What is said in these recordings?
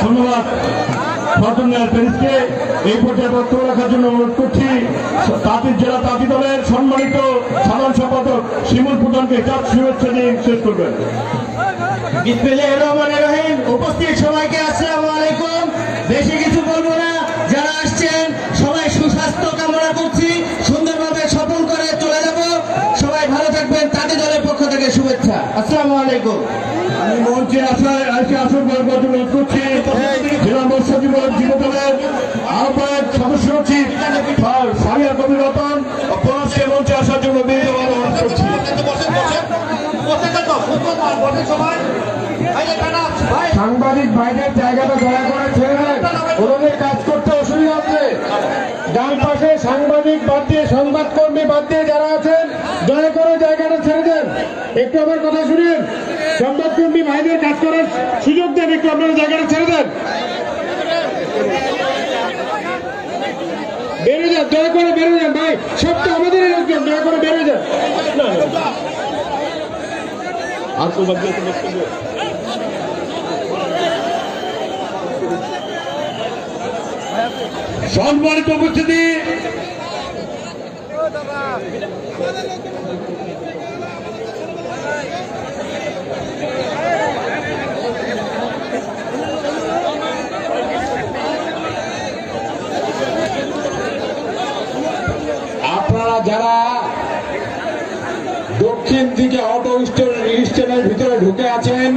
ধন্যবাদ এই পর্যায়ে বক্তব্য রাখার জন্য অনুরোধ করছি তাঁতির জেলা তাঁতি দলের সম্মানিত সাধারণ সম্পাদক শিমুল প্রধানকে শুভেচ্ছা দিয়ে শেষ করবেন। বিসমিল্লাহির রহমানির রহিম। উপস্থিত সবাইকে আসসালামু আলাইকুম। বেশি কিছু বলবো না, যারা আসছেন সবাই সুস্বাস্থ্য কামনা করছি, সুন্দরভাবে সফল করে চলে যাব। সবাই ভালো থাকবেন, তাঁতি দলের পক্ষ থেকে শুভেচ্ছা। আসসালামু আলাইকুম। আমি মঞ্চে আসন অনুরোধ করছি জেলা মৎস্যজীবী যুব দলের আহ্বায়ক সদস্য সচিব সারিয়া কবি রতন পলাশকে মঞ্চে আসার জন্য বিনীতভাবে অনুরোধ করছি। সাংবাদিক ভাইদের জায়গাটা দয়া করে ছেড়ে দেন, ওদের কাজ করতে অসুবিধা হচ্ছে। ডান পাশে সাংবাদিক বাদ দিয়ে, সংবাদকর্মী বাদ দিয়ে যারা আছেন দয়া করে জায়গাটা ছেড়ে দেন। একটু আমার কথা শুনেন, সংবাদকর্মী ভাইদের কাজ করার সুযোগ দেন, একটু আপনারা জায়গাটা ছেড়ে দেন। বেরো যান, দয়া করে বেরো যান ভাই, সব তো আমাদের লোকজন, দয়া করে বেরো যান। আর তো বাদ দিয়ে বক্তব্য সম্মানিত উপস্থিতি, আপনারা যারা দক্ষিণ দিকে অটো স্ট্যান্ডের ভিতরে ঢুকে আছেন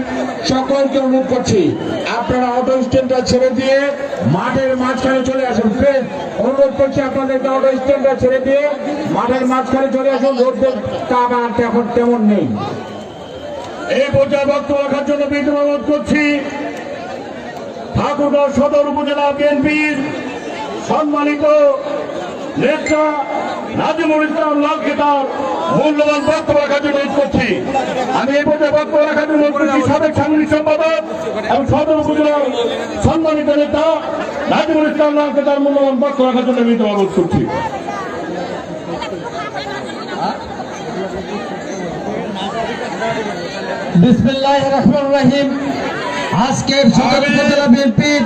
সকলকে অনুরোধ করছি আপনারা অটো স্ট্যান্ডটা ছেড়ে দিয়ে মাঠের মাঝখানে চলে আসুন। প্লিজ অনুরোধ করছি আপনাদেরকে অটো স্ট্যান্ডটা ছেড়ে দিয়ে মাঠের মাঝখানে চলে আসুন। রোডের কাজ এখন তেমন নেই। এই পর্যায়ে বক্তব্য রাখার জন্য বিনীত অনুরোধ করছি ঠাকুরগাঁও সদর উপজেলা বিএনপির সম্মানিত নেতা নাজিমুল ইসলাম লাল খেতার মূল্যবান বক্তব্য রাখার জন্য অনুরোধ করছি। আমি এই পর্যায়ে বক্তব্য রাখার জন্য অনুরোধ করছি সাবেক সাংগঠনিক সম্পাদক এবং সদর উপজেলার সম্মানিত নেতা নাজিমুল ইসলাম লাল খেতার মূল্যবান বক্তব্য রাখার জন্য বিনীত অনুরোধ করছি। বিসমিল্লাহির রহমানির রহিম। আজকের সদর উপজেলা বিএনপির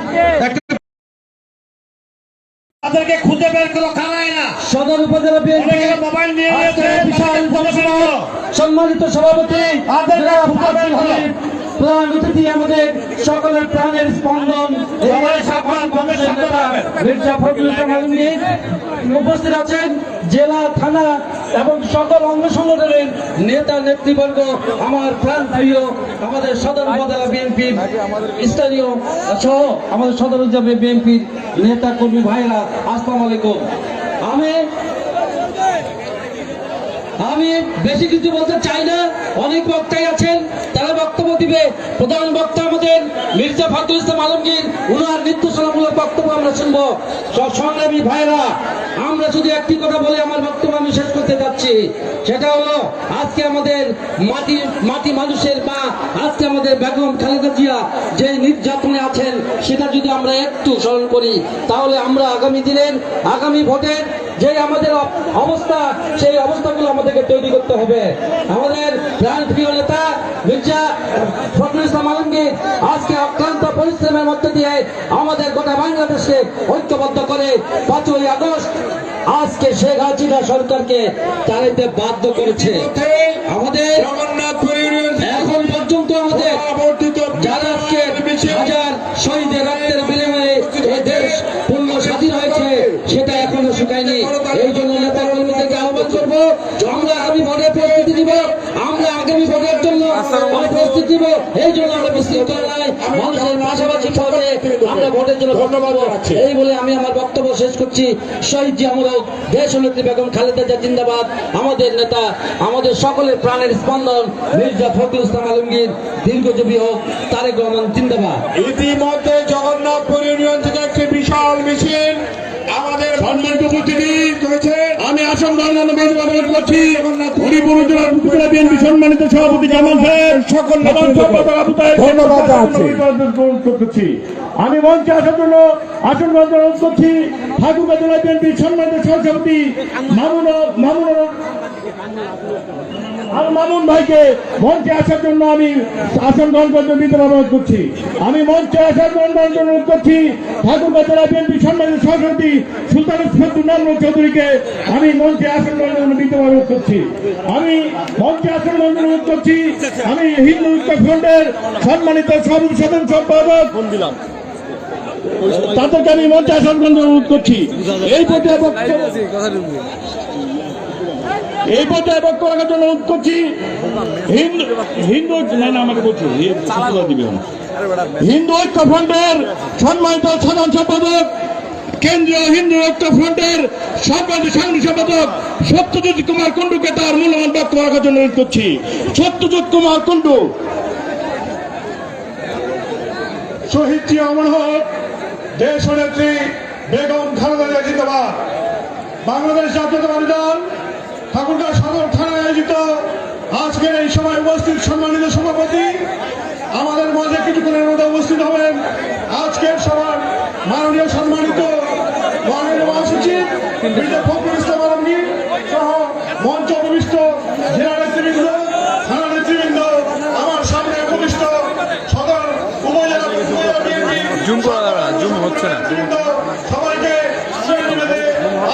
তাদেরকে খুঁজে বের করে খাওয়ায় না। সদর উপজেলা বিএনপি মোবাইল নিয়ে বিশাল সম্মানিত সভাপতি প্রধান অতিথি আমাদের সকলের প্রাণের স্পন্দন মির্জা ফখরুল ইসলাম আলমগীর উপস্থিত আছেন, জেলা থানা এবং সকল অঙ্গ সংগঠনের নেতা নেতৃবর্গ, আমার প্রাণ প্রিয় আমাদের সদর উপজেলা বিএনপির স্থানীয় সহ আমাদের সদর উপজেলা বিএনপির নেতা কর্মী ভাইরা, আসসালামু আলাইকুম। আমি বেশি কিছু বলতে চাই না, অনেক বক্তাই আছেন, তারা বক্তব্য দিবে। প্রধান বক্তা আমাদের মির্জা ফখরুল ইসলাম আলমগীর, উনার নির্দেশনামূলক বক্তব্য আমরা শুনবো। সব সংগ্রামী ভাইরা, আমরা শুধু একটি কথা বলে আমার বক্তব্য আমি শেষ করতে যাচ্ছি, সেটা হলো আজকে আমাদের মাটি মানুষের মা, আজকে আমাদের বেগম খালেদা জিয়া যে নির্যাতনে আছেন সেটা যদি আমরা একটু স্মরণ করি, তাহলে আমরা আগামী ভোটের যে আমাদের অবস্থা, সেই অবস্থাগুলো আমাদেরকে তৈরি করতে হবে। আমাদের প্রাণ প্রিয় নেতা মির্জা ফখরুল ইসলাম আলমগীর আজকে অক্লান্ত পরিশ্রমের মধ্যে দিয়ে আমাদের গোটা বাংলাদেশকে ঐক্যবদ্ধ করে 5ই আগস্ট আজকে শেখ হাসিনা সরকারকে চালাইতে বাধ্য করেছে। আমাদের এখন পর্যন্ত আমাদের যারা আজকে হাজার শহীদের রক্তের বিনিময়ে এই দেশ পূর্ণ স্বাধীন হয়েছে, সেটা এখনো শুকায়নি। এই জন্য নেতা কর্মীদেরকে আহ্বান করবো, আমরা আগামী ভোটের প্রস্তুতি দিব, আমরা আগামী ভোটের জন্য প্রস্তুতি দিব। এই জন্য আমরা বিশৃঙ্খলা নাই, মানুষের পাশাপাশি হবে, আমরা ভোটের জন্য ধন্যবাদ। এই বলে আমি আমার বক্তব্য শেষ করছি। শহীদ জিয়ামূলক দেশ নেত্রী বেগম খালেদা জিয়া জিন্দাবাদ। আমাদের নেতা, আমাদের সকলের প্রাণের স্পন্দন মির্জা ফখরুল ইসলাম আলমগীর দীর্ঘজীবী হোক, তারেক রহমান জিন্দাবাদ। ইতিমধ্যে জগন্নাথপুর ইউনিয়ন থেকে একটি বিশাল মিছিল আমাদের সম্মানিত উপস্থিতি, আমি আসন অনুরোধ করছি হরিপুর উপজেলা বিএনপি সম্মানিত সভাপতি জামাল সাহেব, সকল ধন্যবাদ করছি। আমি মঞ্চে আসার জন্য আসন অনুরোধ করছি ঠাকুরগাঁও জেলা বিএনপি সম্মানিত সভাপতি মামুন আর মামুন ভাইকে মঞ্চে আসার জন্য আমি আসন গ্রহণ করতে বিনীত অনুরোধ করছি। আমি মঞ্চে আসার জন্য অনুরোধ করছি ঠাকুরগাঁ জেলা বিএনপি সম্মানিত সভাপতি সুলতান নারায়ণ চৌধুরীকে আমি মঞ্চে আসন গ্রহণের জন্য বিনীত অনুরোধ করছি। আমি মঞ্চে আসন গ্রহণ অনুরোধ করছি। আমি হিন্দু ঐক্য ফ্রন্টের সম্মানিত সাধারণ সম্পাদক তাদেরকে আমি মঞ্চে আসন গ্রহণ অনুরোধ করছি। এই পর্যায়ে বক্তব্য রাখার জন্য অনুরোধ করছি হিন্দু আমাকে বলছি হিন্দু ঐক্য ফ্রন্টের সম্মানিত সাধারণ সম্পাদক কেন্দ্রীয় হিন্দু ঐক্য ফ্রন্টের সম্মানিত সাংগঠনিক সম্পাদক সত্যজিৎ কুমার কুণ্ডুকে তার মূল্যবান বক্তব্য রাখার জন্য অনুরোধ করছি। সত্যজিৎ কুমার কুণ্ডু। শহীদ জিয়া অমর হোক, দেশ নেত্রী বেগম খালেদা জিয়া জিন্দাবাদ। বাংলাদেশ জাতীয়তাবাদী দল ঠাকুরগাঁও সদর থানায় আয়োজিত আজকের এই সময় উপস্থিত সম্মানিত সভাপতি আমাদের মাঝে কিছুক্ষণের মধ্যে উপস্থিত হবেন আজকের সভার মাননীয় সম্মানিত মহাসচিব মির্জা ফখরুল ইসলাম আলমগীর সহ মঞ্চ উপবিষ্ট জেলা নেতৃবৃন্দ, থানা নেতৃবৃন্দ, আমার সামনে উপবিষ্ট সদর উপজেলা জুম করা যাবে না, জুম হচ্ছে না। সবাইকে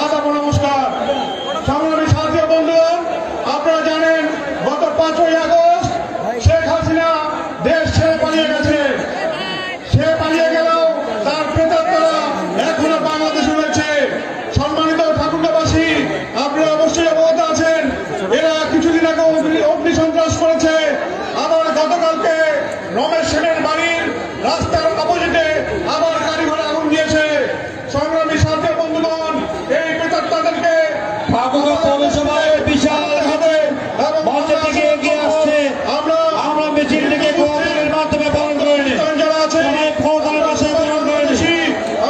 আদাব ও নমস্কার। সংগ্রামী সাথী ও বন্ধুগণ, আপনারা জানেন গত 5ই আগস্ট শেখ হাসিনা দেশ ছেড়ে পালিয়ে গেছে। সে পালিয়ে গেলেও তার প্রেতাত্মারা এখনো বাংলাদেশে রয়েছে। সম্মানিত ঠাকুরগাঁওবাসী, আপনারা অবশ্যই অবগত আছেন এরা কিছুদিন আগে অগ্নি সন্ত্রাস করেছে। আবার গতকালকে রমেশ সেনের বাড়ির রাস্তার অপোজিটে আবার গাড়ি ঘোড়া আগুন দিয়েছে। সংগ্রামী সাথী বন্ধুগণ, এই প্রেতাত্মাদেরকে পৌরসভায় বিশাল হাতে মঞ্চ থেকে এগিয়ে আসছে। আমরা মিছিলটিকে কোঅর্ডিনেটের মাধ্যমে পালন করিনি, যারা আছে ফৌজদারের পাশে পালন করেছি।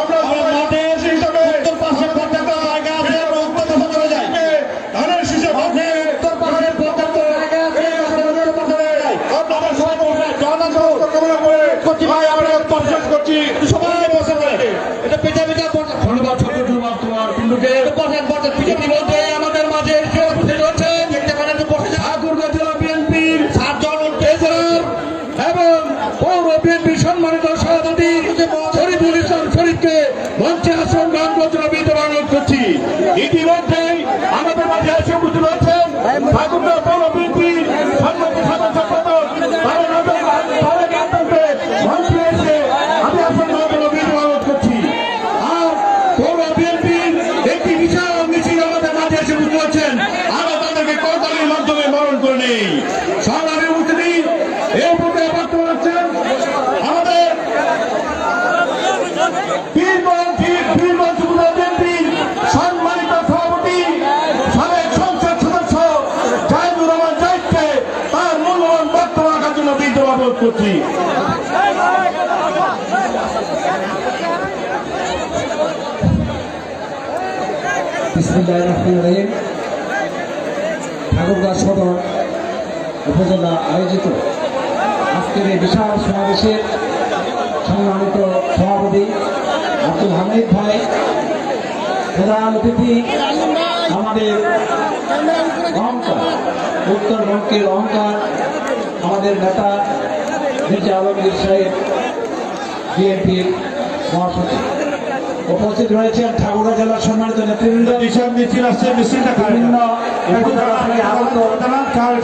আমরা মাঠে হিসাবে উত্তর পাশে পর্যাপ্ত জায়গা আছে, আমরা উত্তর পাশে চলে যাই। ধানের শীষে ভোটে উত্তর পাশে পর্যাপ্ত জায়গা আছে, আমরা উত্তর পাশে যাই। আপনাদের সবাই জনগণ কামনা করে করছি ভাই, আমরা উত্তর শেষ করছি। সবাই বসে পড়ে এটা পিঠা পিঠা ধন্যবাদ সত্যজিৎ কুমার কুণ্ডুকে। আমাদের মাঝে এসে উপস্থিত হচ্ছেন ঠাকুরগাঁও জেলা বিএনপির 7 জন ট্রেজারার এবং পৌর বিএনপি সম্মানিত সভাপতি শরীফুল ইসলাম শরীফকে মঞ্চে আসন গ্রহণ করতে বিনীত অনুরোধ করছি। ইতিমধ্যেই আমাদের মাঝে এসে উপস্থিত হচ্ছেন ঠাকুরগাঁও পৌর বিএনপির সম্মানিত সাধারণ সম্পাদক তারেক আহমেদকে মঞ্চে এসে আমি আসন গ্রহণ করতে বিনীত অনুরোধ করছি। আর পৌর বিএনপির একটি বিশাল মিছিল আমাদের মাঝে এসে উপস্থিত হচ্ছেন, আমরা তাদেরকে করতালির মাধ্যমে বরণ করে নেই। সংগ্রামী উপস্থিতি এই পর্যায়ে বক্তব্য রাখছেন আমাদের বীরগঞ্জ উপজেলা বিএনপির সম্মানিত সভাপতি সাবেক সংসদ সদস্য জাহিদুর রহমান জাহিদকে তার মূল্যবান বক্তব্য রাখার জন্য বিনীত অনুরোধ করছি। বিসমিল্লাহির রহমানির রহিম। ঠাকুরগাঁও সদর উপজেলা আয়োজিত আজকের এই বিশাল সমাবেশের সম্মানিত সভাপতি আব্দুল হামিদ ভাই, প্রধান অতিথি আমাদের অহংকার উত্তরবঙ্গের অহংকার আমাদের নেতা মির্জা আলমগীর সাহেব বিএনপির মহাসচিব, উপস্থিত রয়েছেন ঠাকুরগাঁও জেলার সম্মানিত নেতৃবৃন্দ, বিভিন্ন উপজেলা থেকে আগত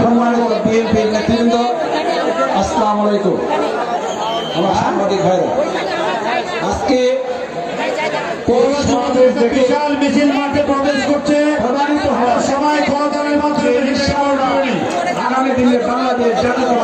সম্মানিত বিএনপির নেতৃবৃন্দ, আসসালামু আলাইকুম। আমার সাংবাদিক ভাইরা, আজকে বিশাল মিছিল মাঠে প্রবেশ করছে। প্রধানিত হওয়ার সময় ক্ষমতার মাধ্যমে আগামী দিনে বাংলাদেশ জাতীয়তাবাদী